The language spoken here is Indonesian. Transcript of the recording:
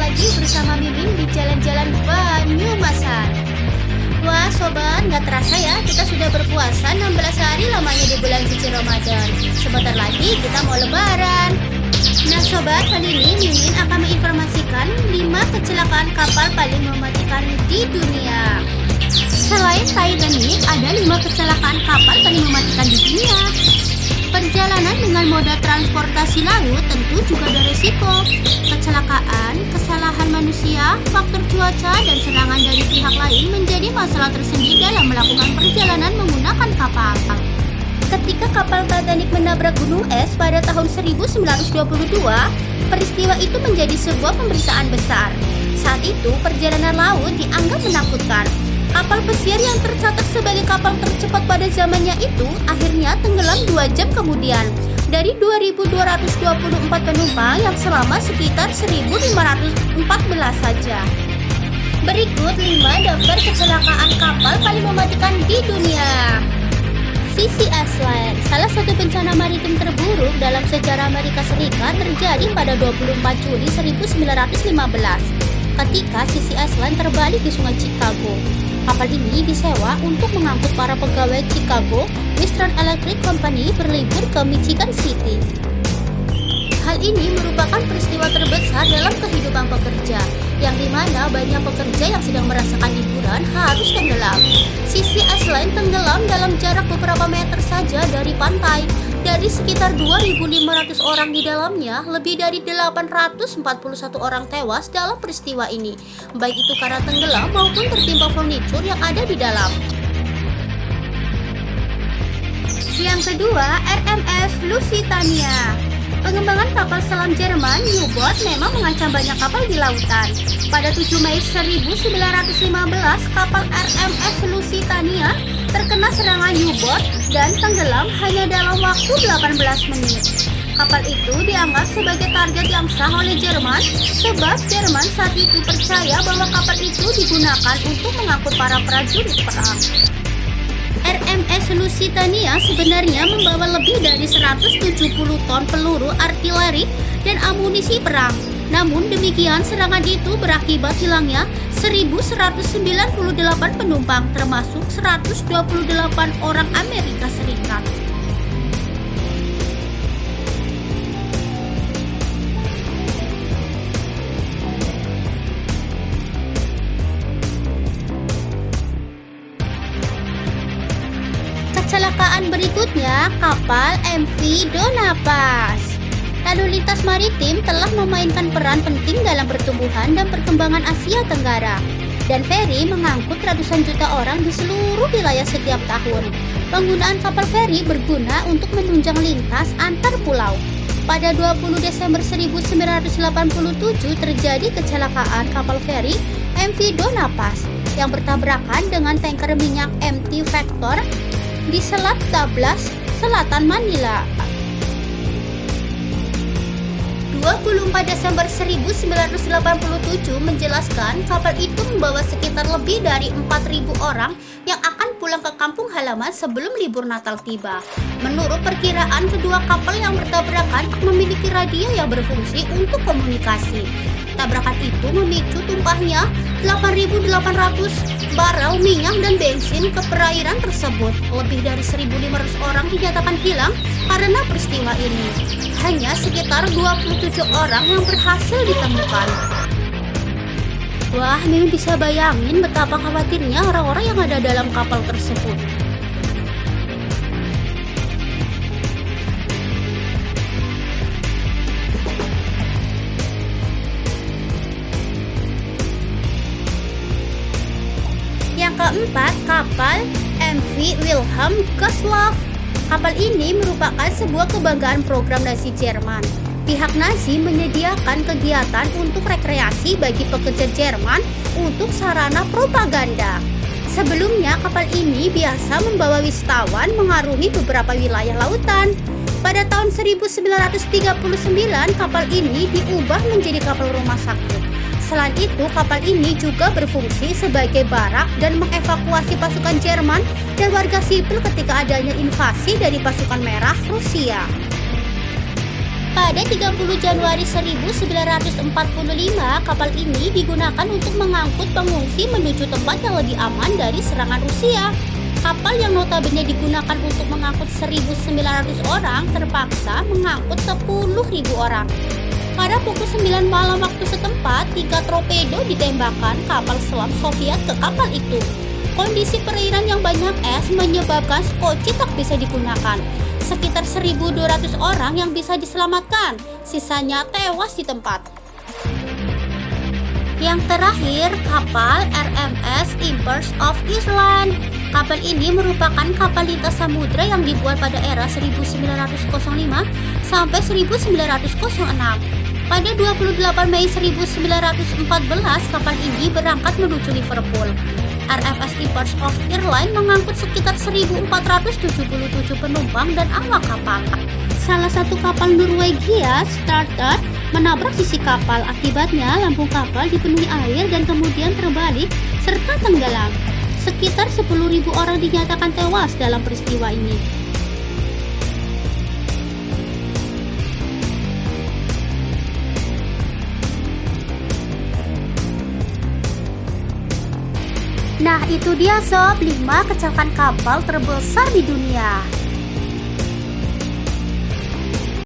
lagi bersama Mimin di jalan-jalan Banyumasan. Wah sobat, nggak terasa ya kita sudah berpuasa 16 hari lamanya di bulan suci Ramadan. Sebentar lagi kita mau lebaran. Nah sobat, kali ini Mimin akan menginformasikan 5 kecelakaan kapal paling mematikan di dunia. Selain Titanic, ada 5 kecelakaan kapal paling mematikan di dunia. Perjalanan dengan moda transportasi laut tentu juga ada resiko. Kecelakaan, kesalahan manusia, faktor cuaca, dan serangan dari pihak lain menjadi masalah tersendiri dalam melakukan perjalanan menggunakan kapal. Ketika kapal Titanic menabrak gunung es pada tahun 1922, peristiwa itu menjadi sebuah pemberitaan besar. Saat itu, perjalanan laut dianggap menakutkan. Kapal pesiar yang tercatat sebagai kapal tercepat pada zamannya itu akhirnya tenggelam 2 jam kemudian dari 2.224 penumpang yang selama sekitar 1.514 saja. Berikut 5 daftar kecelakaan kapal paling mematikan di dunia. CCS Line, salah satu bencana maritim terburuk dalam sejarah Amerika Serikat, terjadi pada 24 Juli 1915 ketika CCS Line terbalik di Sungai Chicago. Kapal ini disewa untuk mengangkut para pegawai Chicago Western Electric Company berlibur ke Michigan City. Hal ini merupakan peristiwa terbesar dalam kehidupan pekerja, yang dimana banyak pekerja yang sedang merasakan liburan harus tenggelam. CCS Line tenggelam dalam jarak beberapa meter saja dari pantai. Dari sekitar 2.500 orang di dalamnya, lebih dari 841 orang tewas dalam peristiwa ini, baik itu karena tenggelam maupun tertimpa furnitur yang ada di dalam. Yang kedua, RMS Lusitania. Pengembangan kapal selam Jerman U-boat memang mengancam banyak kapal di lautan. Pada 7 Mei 1915, kapal RMS Lusitania terkena serangan U-boat dan tenggelam hanya dalam waktu 18 menit. Kapal itu dianggap sebagai target yang sah oleh Jerman sebab Jerman saat itu percaya bahwa kapal itu digunakan untuk mengangkut para prajurit perang. RMS Lusitania sebenarnya membawa lebih dari 170 ton peluru artileri dan amunisi perang. Namun demikian, serangan itu berakibat hilangnya 1.198 penumpang, termasuk 128 orang Amerika Serikat. Kecelakaan berikutnya, kapal MV Dona Paz. Lalu lintas maritim telah memainkan peran penting dalam pertumbuhan dan perkembangan Asia Tenggara, dan feri mengangkut ratusan juta orang di seluruh wilayah setiap tahun. Penggunaan kapal feri berguna untuk menunjang lintas antar pulau. Pada 20 Desember 1987 terjadi kecelakaan kapal feri MV Dona Paz yang bertabrakan dengan tanker minyak MT Vector di Selat Tablas, Selatan Manila. 24 Desember 1987 menjelaskan kapal itu membawa sekitar lebih dari 4.000 orang yang akan pulang ke kampung halaman sebelum libur Natal tiba. Menurut perkiraan, kedua kapal yang bertabrakan memiliki radio yang berfungsi untuk komunikasi. Tabrakan itu memicu tumpahnya 8.800 barel minyak dan bensin ke perairan tersebut. Lebih dari 1.500 orang dinyatakan hilang karena peristiwa ini. Hanya sekitar 27 orang yang berhasil ditemukan. Wah, Mimin bisa bayangin betapa khawatirnya orang-orang yang ada dalam kapal tersebut. Yang keempat, kapal MV Wilhelm Gustloff. Kapal ini merupakan sebuah kebanggaan program Nazi Jerman. Pihak Nazi menyediakan kegiatan untuk rekreasi bagi pekerja Jerman untuk sarana propaganda. Sebelumnya, kapal ini biasa membawa wisatawan mengarungi beberapa wilayah lautan. Pada tahun 1939, kapal ini diubah menjadi kapal rumah sakit. Selain itu, kapal ini juga berfungsi sebagai barak dan mengevakuasi pasukan Jerman dan warga sipil ketika adanya invasi dari pasukan merah Rusia. Pada 30 Januari 1945, kapal ini digunakan untuk mengangkut pengungsi menuju tempat yang lebih aman dari serangan Rusia. Kapal yang notabene digunakan untuk mengangkut 1.900 orang terpaksa mengangkut 10.000 orang. Pada pukul 9 malam waktu setempat, 3 torpedo ditembakkan kapal selam Soviet ke kapal itu. Kondisi perairan yang banyak es menyebabkan skoci tak bisa digunakan. Sekitar 1.200 orang yang bisa diselamatkan, sisanya tewas di tempat. Yang terakhir, kapal RMS Empress of Ireland. Kapal ini merupakan kapal lintas samudra yang dibuat pada era 1905 sampai 1906. Pada 28 Mei 1914, kapal ini berangkat menuju Liverpool. RMS Empress of Ireland mengangkut sekitar 1.477 penumpang dan awak kapal. Salah satu kapal Norwegia, Starter, menabrak sisi kapal. Akibatnya, lambung kapal dipenuhi air dan kemudian terbalik serta tenggelam. Sekitar 10.000 orang dinyatakan tewas dalam peristiwa ini. Nah, itu dia sob, 5 kecelakaan kapal terbesar di dunia.